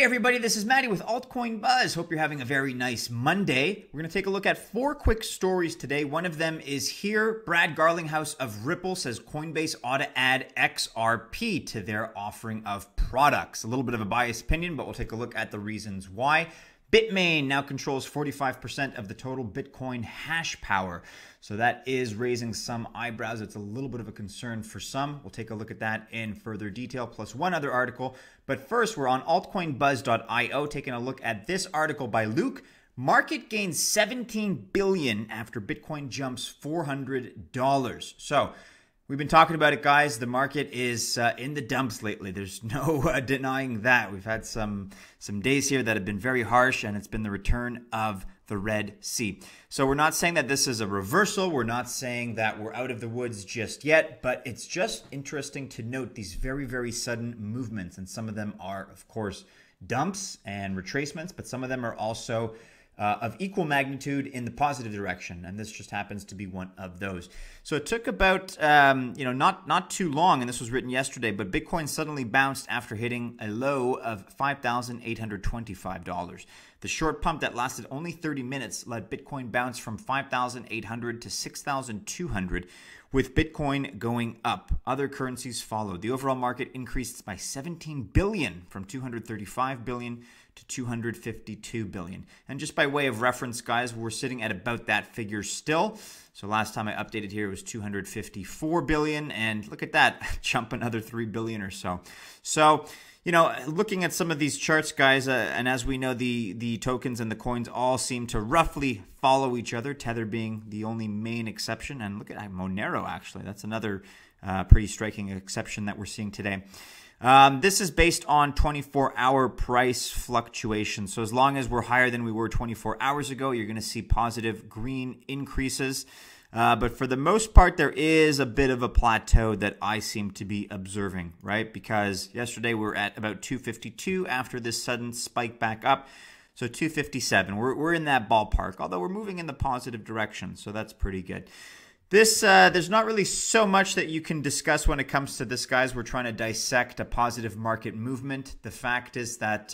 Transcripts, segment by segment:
everybody, this is Mattie with Altcoin Buzz. Hope you're having a very nice Monday. We're going to take a look at 4 quick stories today. One of them is here. Brad Garlinghouse of Ripple says Coinbase ought to add XRP to their offering of products. A little bit of a biased opinion, but we'll take a look at the reasons why. Bitmain now controls 45% of the total Bitcoin hash power. So that is raising some eyebrows. It's a little bit of a concern for some. We'll take a look at that in further detail, plus one other article. But first, we're on altcoinbuzz.io taking a look at this article by Luke. Market gains $17 billion after Bitcoin jumps $400. So we've been talking about it, guys. The market is in the dumps lately. There's no denying that. We've had some days here that have been very harsh, and it's been the return of the Red Sea. So we're not saying that this is a reversal. We're not saying that we're out of the woods just yet, but it's just interesting to note these very, very sudden movements. And some of them are, of course, dumps and retracements, but some of them are also of equal magnitude in the positive direction, and this just happens to be one of those. So it took about not too long, and this was written yesterday, but Bitcoin suddenly bounced after hitting a low of $5,825. The short pump that lasted only 30 minutes let Bitcoin bounce from 5,800 to 6,200, with Bitcoin going up. Other currencies followed. The overall market increased by 17 billion from 235 billion to 252 billion. And just by way of reference, guys, we're sitting at about that figure still. So last time I updated here, it was 254 billion, and look at that, jump another 3 billion or so. So, you know, looking at some of these charts, guys, and as we know, the tokens and the coins all seem to roughly follow each other, Tether being the only main exception. And look at Monero, actually. That's another pretty striking exception that we're seeing today. This is based on 24-hour price fluctuation. So as long as we're higher than we were 24 hours ago, you're going to see positive green increases. But for the most part, there is a bit of a plateau that I seem to be observing, right? Because yesterday we were at about 252 after this sudden spike back up. So 257, we're in that ballpark, although we're moving in the positive direction. So that's pretty good. This, there's not really so much that you can discuss when it comes to this, guys. We're trying to dissect a positive market movement. The fact is that,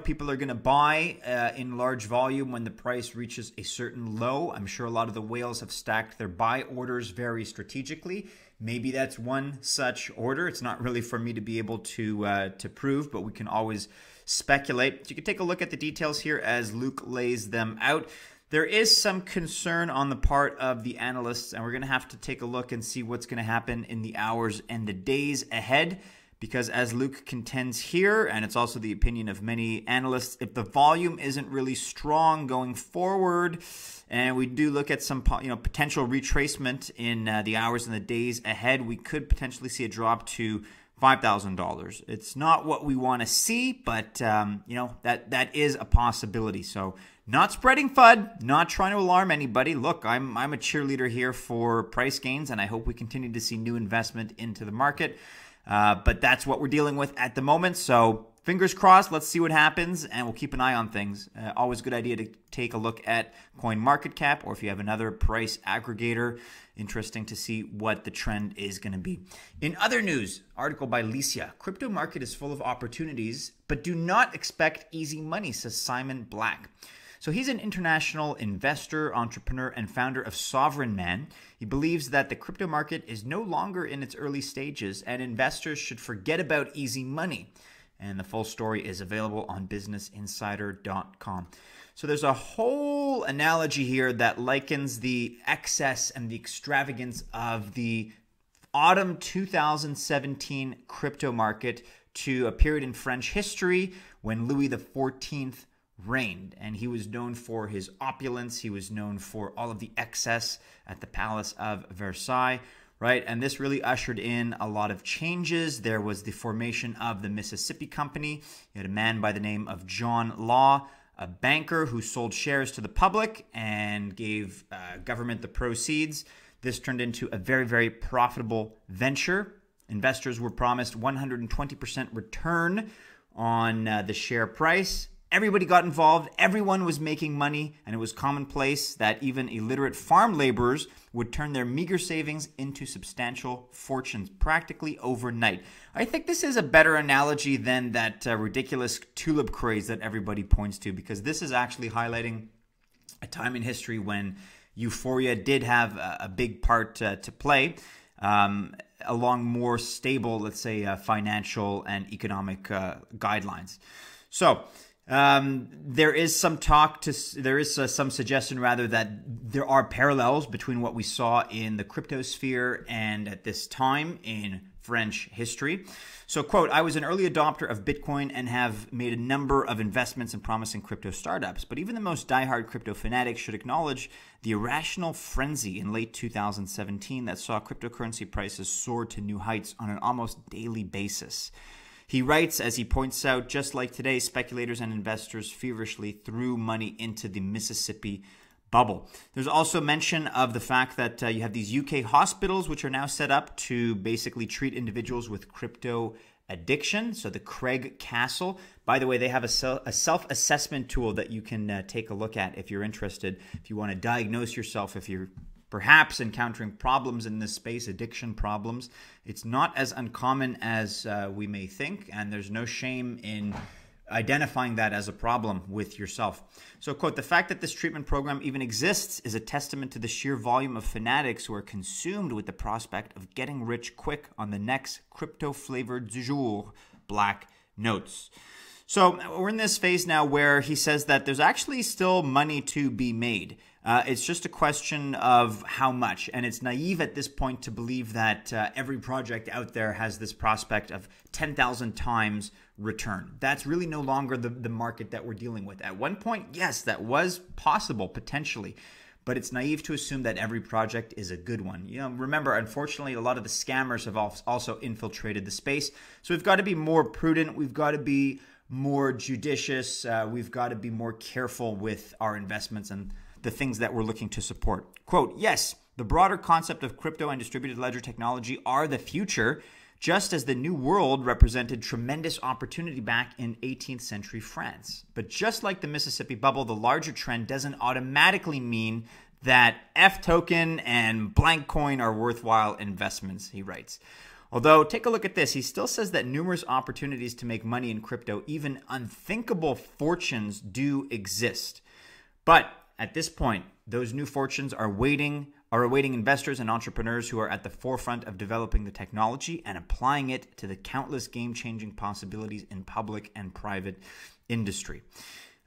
people are going to buy in large volume when the price reaches a certain low. I'm sure a lot of the whales have stacked their buy orders very strategically. Maybe that's one such order. It's not really for me to be able to prove, but we can always speculate. So you can take a look at the details here as Luke lays them out. There is some concern on the part of the analysts, and we're going to have to take a look and see what's going to happen in the hours and the days ahead, because as Luke contends here, and it's also the opinion of many analysts, if the volume isn't really strong going forward, and we do look at some potential retracement in the hours and the days ahead, we could potentially see a drop to $5,000. It's not what we want to see, but that is a possibility. So not spreading FUD, not trying to alarm anybody. Look, I'm a cheerleader here for price gains, and I hope we continue to see new investment into the market. But that's what we're dealing with at the moment. So fingers crossed, let's see what happens, and we'll keep an eye on things. Always a good idea to take a look at CoinMarketCap, or if you have another price aggregator, interesting to see what the trend is going to be. In other news, article by Licia, crypto market is full of opportunities, but do not expect easy money, says Simon Black. So he's an international investor, entrepreneur, and founder of Sovereign Man. He believes that the crypto market is no longer in its early stages, and investors should forget about easy money. And the full story is available on businessinsider.com. So there's a whole analogy here that likens the excess and the extravagance of the autumn 2017 crypto market to a period in French history when Louis XIV reigned. And he was known for his opulence. He was known for all of the excess at the Palace of Versailles. Right, and this really ushered in a lot of changes. There was the formation of the Mississippi Company. You had a man by the name of John Law, a banker who sold shares to the public and gave government the proceeds. This turned into a very, very profitable venture. Investors were promised 120% return on the share price. Everybody got involved, everyone was making money, and it was commonplace that even illiterate farm laborers would turn their meager savings into substantial fortunes practically overnight. I think this is a better analogy than that ridiculous tulip craze that everybody points to, because this is actually highlighting a time in history when euphoria did have a big part to play, along more stable, let's say, financial and economic guidelines. So there is some some suggestion rather that there are parallels between what we saw in the crypto sphere and at this time in French history. So, quote, I was an early adopter of Bitcoin and have made a number of investments in promising crypto startups, but even the most diehard crypto fanatics should acknowledge the irrational frenzy in late 2017 that saw cryptocurrency prices soar to new heights on an almost daily basis. He writes, as he points out, just like today, speculators and investors feverishly threw money into the Mississippi bubble. There's also mention of the fact that you have these UK hospitals which are now set up to basically treat individuals with crypto addiction. So the Craig Castle, by the way, they have a self-assessment tool that you can take a look at if you're interested, if you want to diagnose yourself, if you're perhaps encountering problems in this space, addiction problems. It's not as uncommon as we may think, and there's no shame in identifying that as a problem with yourself. So, quote, the fact that this treatment program even exists is a testament to the sheer volume of fanatics who are consumed with the prospect of getting rich quick on the next crypto-flavored du jour, black notes. So we're in this phase now where he says that there's actually still money to be made. It's just a question of how much. And it's naive at this point to believe that every project out there has this prospect of 10,000 times return. That's really no longer the market that we're dealing with. At one point, yes, that was possible potentially. But it's naive to assume that every project is a good one. You know, remember, unfortunately, a lot of the scammers have also infiltrated the space. So we've got to be more prudent. We've got to be more judicious. We've got to be more careful with our investments and the things that we're looking to support. Quote, yes, the broader concept of crypto and distributed ledger technology are the future, just as the New World represented tremendous opportunity back in 18th century France. But just like the Mississippi bubble, the larger trend doesn't automatically mean that F token and blank coin are worthwhile investments, he writes. Although, take a look at this. He still says that numerous opportunities to make money in crypto, even unthinkable fortunes, do exist. But at this point, those new fortunes are awaiting investors and entrepreneurs who are at the forefront of developing the technology and applying it to the countless game-changing possibilities in public and private industry.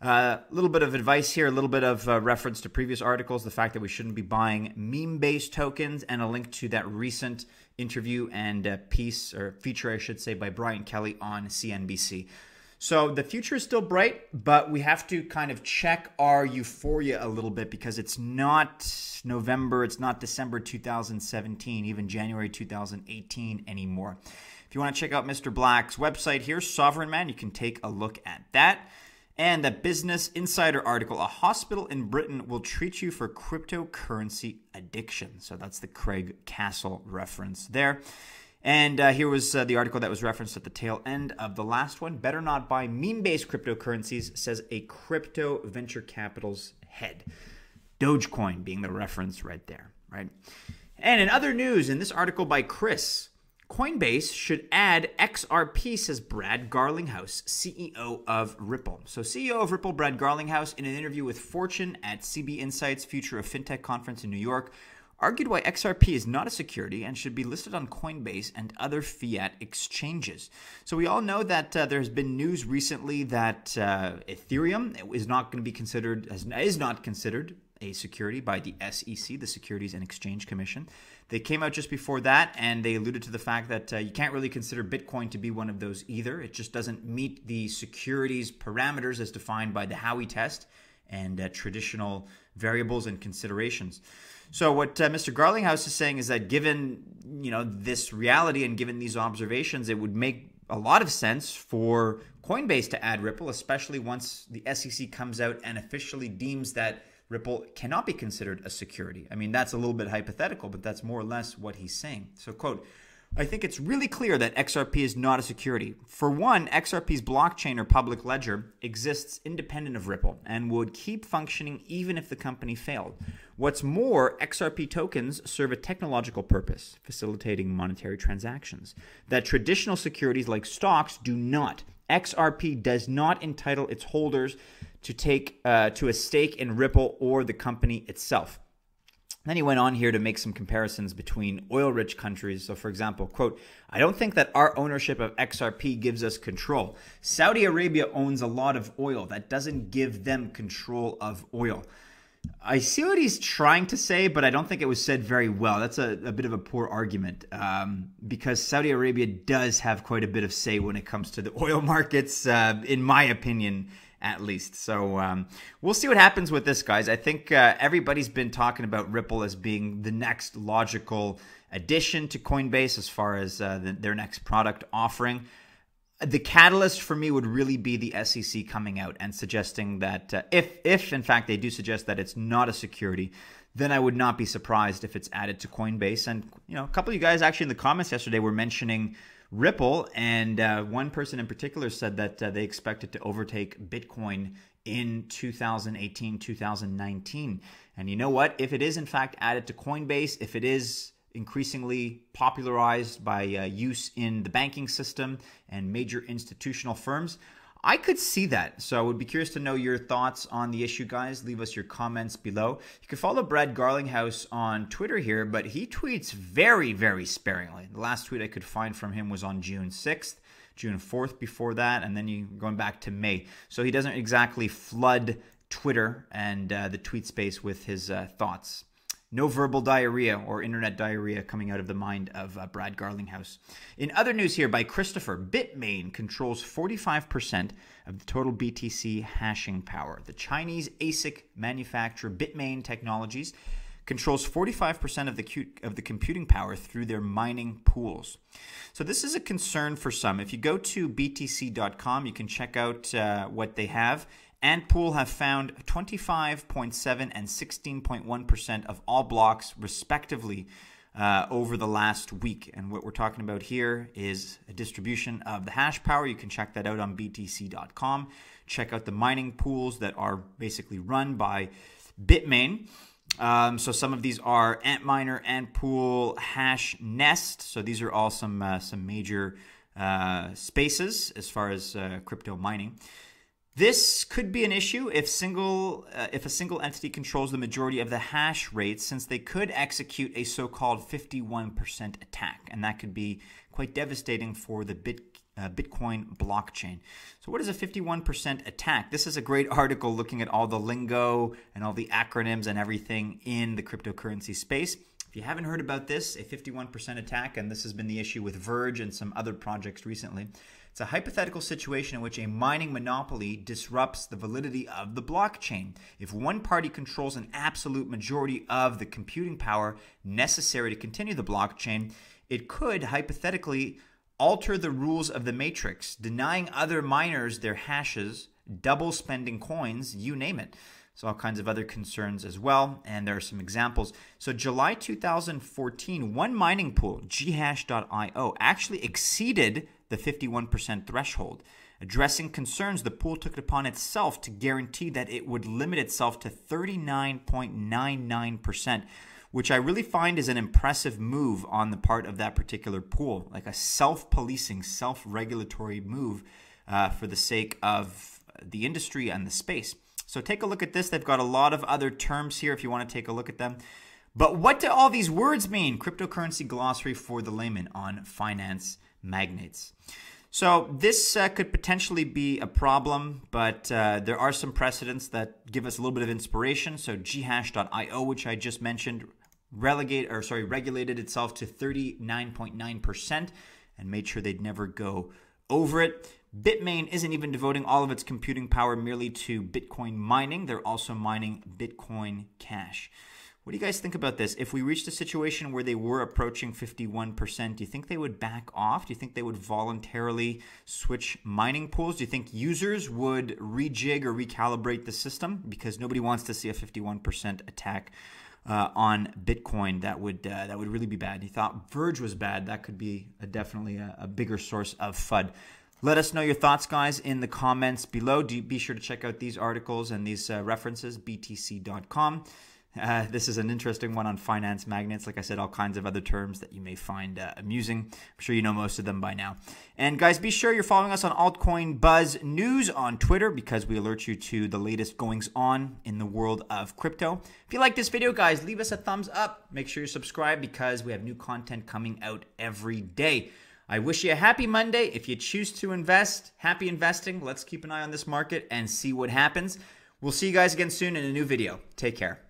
A little bit of advice here, a little bit of reference to previous articles, the fact that we shouldn't be buying meme-based tokens, and a link to that recent interview and piece, or feature, I should say, by Brian Kelly on CNBC. So the future is still bright, but we have to kind of check our euphoria a little bit because it's not November, it's not December 2017, even January 2018 anymore. If you want to check out Mr. Black's website here, Sovereign Man, you can take a look at that. And the Business Insider article, a hospital in Britain will treat you for cryptocurrency addiction. So that's the Craig Castle reference there. And here was the article that was referenced at the tail end of the last one. Better not buy meme-based cryptocurrencies, says a crypto venture capital's head. Dogecoin being the reference right there, right? And in other news, in this article by Chris, Coinbase should add XRP, says Brad Garlinghouse, CEO of Ripple. So CEO of Ripple, Brad Garlinghouse, in an interview with Fortune at CB Insights Future of FinTech Conference in New York, argued why XRP is not a security and should be listed on Coinbase and other fiat exchanges. So we all know that there's been news recently that Ethereum is not going to be considered, is not considered a security by the SEC, the Securities and Exchange Commission. They came out just before that, and they alluded to the fact that you can't really consider Bitcoin to be one of those either. It just doesn't meet the securities parameters as defined by the Howey test and traditional variables and considerations. So what Mr. Garlinghouse is saying is that given this reality and given these observations, it would make a lot of sense for Coinbase to add Ripple, especially once the SEC comes out and officially deems that Ripple cannot be considered a security. I mean, that's a little bit hypothetical, but that's more or less what he's saying. So, quote, I think it's really clear that XRP is not a security. For one, XRP's blockchain or public ledger exists independent of Ripple and would keep functioning even if the company failed. What's more, XRP tokens serve a technological purpose, facilitating monetary transactions, that traditional securities like stocks do not. XRP does not entitle its holders to take to a stake in Ripple or the company itself. Then he went on here to make some comparisons between oil-rich countries. So, for example, quote, I don't think that our ownership of XRP gives us control. Saudi Arabia owns a lot of oil. That doesn't give them control of oil. I see what he's trying to say, but I don't think it was said very well. That's a bit of a poor argument because Saudi Arabia does have quite a bit of say when it comes to the oil markets, in my opinion, at least. So we'll see what happens with this, guys. I think everybody's been talking about Ripple as being the next logical addition to Coinbase as far as their next product offering. The catalyst for me would really be the SEC coming out and suggesting that if in fact they do suggest that it's not a security, then I would not be surprised if it's added to Coinbase. And a couple of you guys actually in the comments yesterday were mentioning Ripple, and one person in particular said that they expected to overtake Bitcoin in 2018, 2019. And you know what? If it is in fact added to Coinbase, if it is increasingly popularized by use in the banking system and major institutional firms, I could see that. So I would be curious to know your thoughts on the issue, guys. Leave us your comments below. You can follow Brad Garlinghouse on Twitter here, but he tweets very, very sparingly. The last tweet I could find from him was on June 6th, June 4th before that, and then you going back to May. So he doesn't exactly flood Twitter and the tweet space with his thoughts. No verbal diarrhea or internet diarrhea coming out of the mind of Brad Garlinghouse. In other news here by Christopher, Bitmain controls 45% of the total BTC hashing power. The Chinese ASIC manufacturer Bitmain Technologies controls 45% of the computing power through their mining pools. So this is a concern for some. If you go to btc.com, you can check out what they have. Antpool have found 25.7 and 16.1% of all blocks, respectively, over the last week. And what we're talking about here is a distribution of the hash power. You can check that out on btc.com. Check out the mining pools that are basically run by Bitmain. So some of these are Antminer, Antpool, Hash Nest. So these are all some major spaces as far as crypto mining. This could be an issue if a single entity controls the majority of the hash rate, since they could execute a so-called 51% attack, and that could be quite devastating for the Bitcoin blockchain. So what is a 51% attack? This is a great article looking at all the lingo and all the acronyms and everything in the cryptocurrency space. If you haven't heard about this, a 51% attack, and this has been the issue with Verge and some other projects recently, it's a hypothetical situation in which a mining monopoly disrupts the validity of the blockchain. If one party controls an absolute majority of the computing power necessary to continue the blockchain, it could hypothetically alter the rules of the matrix, denying other miners their hashes, double spending coins, you name it. So all kinds of other concerns as well, and there are some examples. So July 2014, one mining pool, ghash.io, actually exceeded the 51% threshold. Addressing concerns, the pool took it upon itself to guarantee that it would limit itself to 39.99%, which I really find is an impressive move on the part of that particular pool, like a self-policing, self-regulatory move for the sake of the industry and the space. So take a look at this. They've got a lot of other terms here if you want to take a look at them. But what do all these words mean? Cryptocurrency glossary for the layman on finance magnates. So this could potentially be a problem, but there are some precedents that give us a little bit of inspiration. So ghash.io, which I just mentioned, regulated itself to 39.9% and made sure they'd never go over it. Bitmain isn't even devoting all of its computing power merely to Bitcoin mining. They're also mining Bitcoin Cash. What do you guys think about this? If we reached a situation where they were approaching 51%, do you think they would back off? Do you think they would voluntarily switch mining pools? Do you think users would rejig or recalibrate the system? Because nobody wants to see a 51% attack on Bitcoin, that would really be bad. He thought Verge was bad. That could be definitely a bigger source of FUD. Let us know your thoughts, guys, in the comments below. Be sure to check out these articles and these references, btc.com. This is an interesting one on finance magnets. Like I said, all kinds of other terms that you may find amusing. I'm sure you know most of them by now. And guys, be sure you're following us on Altcoin Buzz News on Twitter, because we alert you to the latest goings on in the world of crypto. If you like this video, guys, leave us a thumbs up. Make sure you subscribe, because we have new content coming out every day. I wish you a happy Monday. If you choose to invest, happy investing. Let's keep an eye on this market and see what happens. We'll see you guys again soon in a new video. Take care.